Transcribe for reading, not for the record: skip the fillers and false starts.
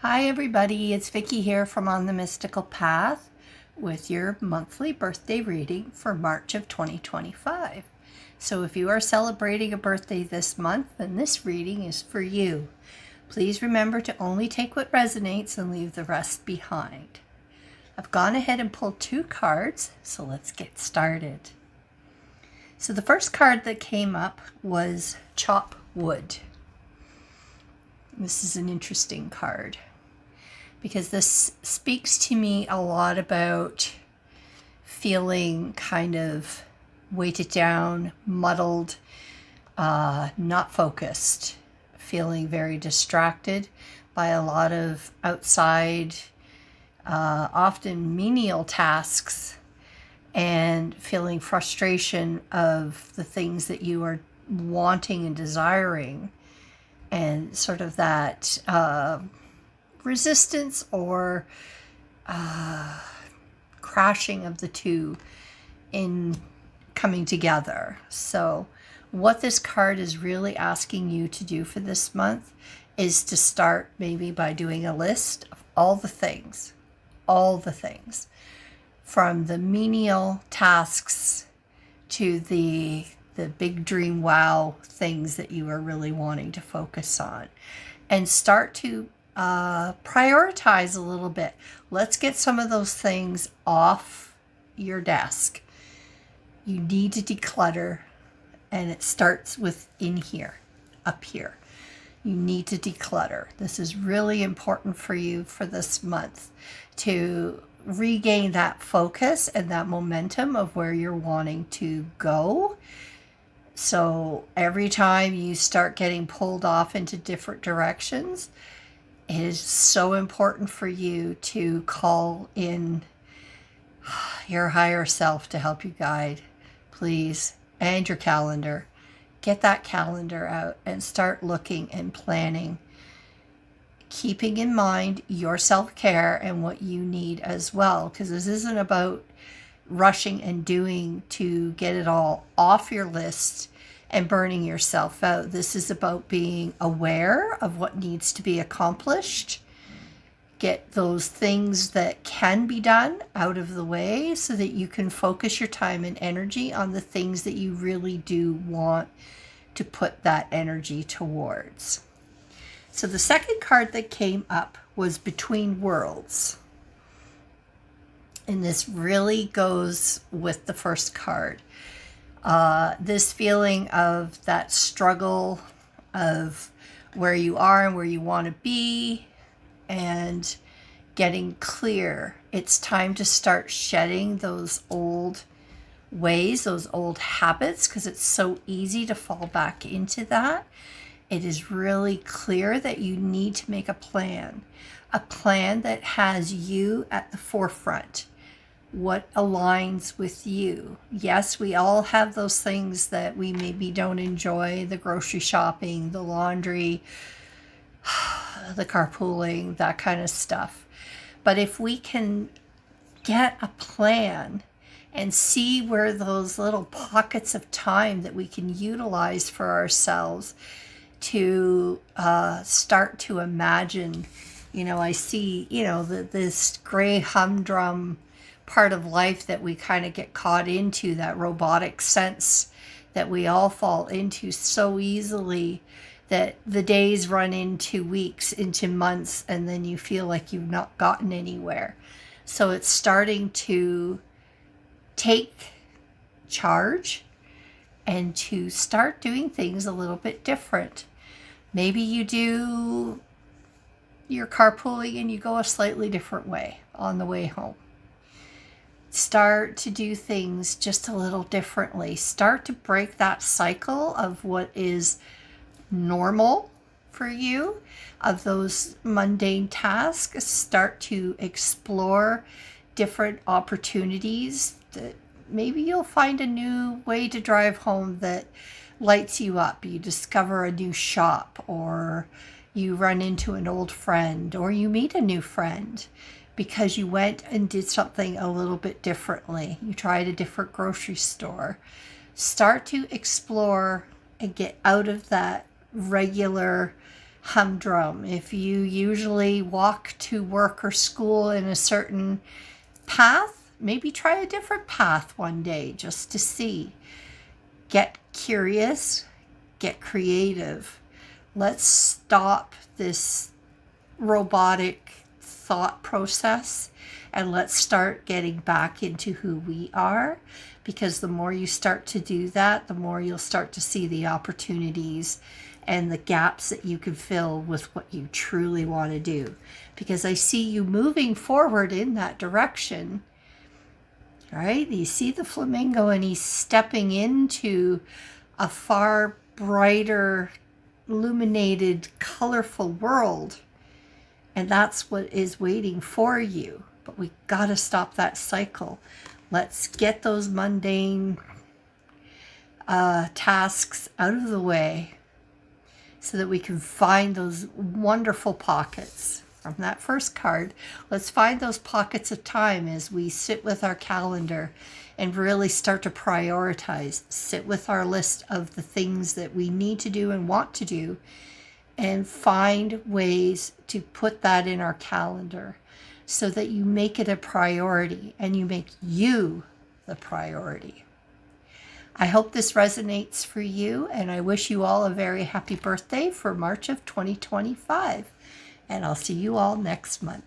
Hi everybody, it's Vicki here from On the Mystical Path with your monthly birthday reading for March of 2025. So if you are celebrating a birthday this month, then this reading is for you. Please remember to only take what resonates and leave the rest behind. I've gone ahead and pulled 2 cards, so let's get started. So the first card that came up was Chop Wood. This is an interesting card, because this speaks to me a lot about feeling kind of weighted down, muddled, not focused, feeling very distracted by a lot of outside, often menial tasks, and feeling frustration of the things that you are wanting and desiring, and sort of that resistance or crashing of the two in coming together. So what this card is really asking you to do for this month is to start maybe by doing a list of all the things, from the menial tasks to the big dream wow things that you are really wanting to focus on, and start to prioritize a little bit. Let's get some of those things off your desk. You need to declutter, and it starts with in here, up here. You need to declutter. This is really important for you for this month to regain that focus and that momentum of where you're wanting to go. So every time you start getting pulled off into different directions, it is so important for you to call in your higher self to help you guide, please, and your calendar. Get that calendar out and start looking and planning, keeping in mind your self-care and what you need as well, because this isn't about rushing and doing to get it all off your list and burning yourself out. This is about being aware of what needs to be accomplished. Get those things that can be done out of the way so that you can focus your time and energy on the things that you really do want to put that energy towards. So the second card that came up was Between Worlds. And this really goes with the first card. This feeling of that struggle of where you are and where you want to be, and getting clear. It's time to start shedding those old ways, those old habits, because it's so easy to fall back into that. It is really clear that you need to make a plan that has you at the forefront. What aligns with you? Yes, we all have those things that we maybe don't enjoy, the grocery shopping, the laundry, the carpooling, that kind of stuff. But if we can get a plan and see where those little pockets of time that we can utilize for ourselves to start to imagine, I see, this gray humdrum part of life that we kind of get caught into, that robotic sense that we all fall into so easily, that the days run into weeks, into months, and then you feel like you've not gotten anywhere. So it's starting to take charge and to start doing things a little bit different. Maybe you do your carpooling and you go a slightly different way on the way home. Start to do things just a little differently. Start to break that cycle of what is normal for you, of those mundane tasks. Start to explore different opportunities that maybe you'll find a new way to drive home that lights you up. You discover a new shop, or you run into an old friend, or you meet a new friend because you went and did something a little bit differently. You tried a different grocery store. Start to explore and get out of that regular humdrum. If you usually walk to work or school in a certain path, maybe try a different path one day just to see. Get curious, get creative. Let's stop this robotic thought process and let's start getting back into who we are, because the more you start to do that, the more you'll start to see the opportunities and the gaps that you can fill with what you truly want to do. Because I see you moving forward in that direction. All right, you see the flamingo and he's stepping into a far brighter, illuminated, colorful world. And that's what is waiting for you. But we got to stop that cycle. Let's get those mundane tasks out of the way so that we can find those wonderful pockets. From that first card, let's find those pockets of time as we sit with our calendar and really start to prioritize. Sit with our list of the things that we need to do and want to do, and find ways to put that in our calendar so that you make it a priority and you make you the priority. I hope this resonates for you, and I wish you all a very happy birthday for March of 2025. And I'll see you all next month.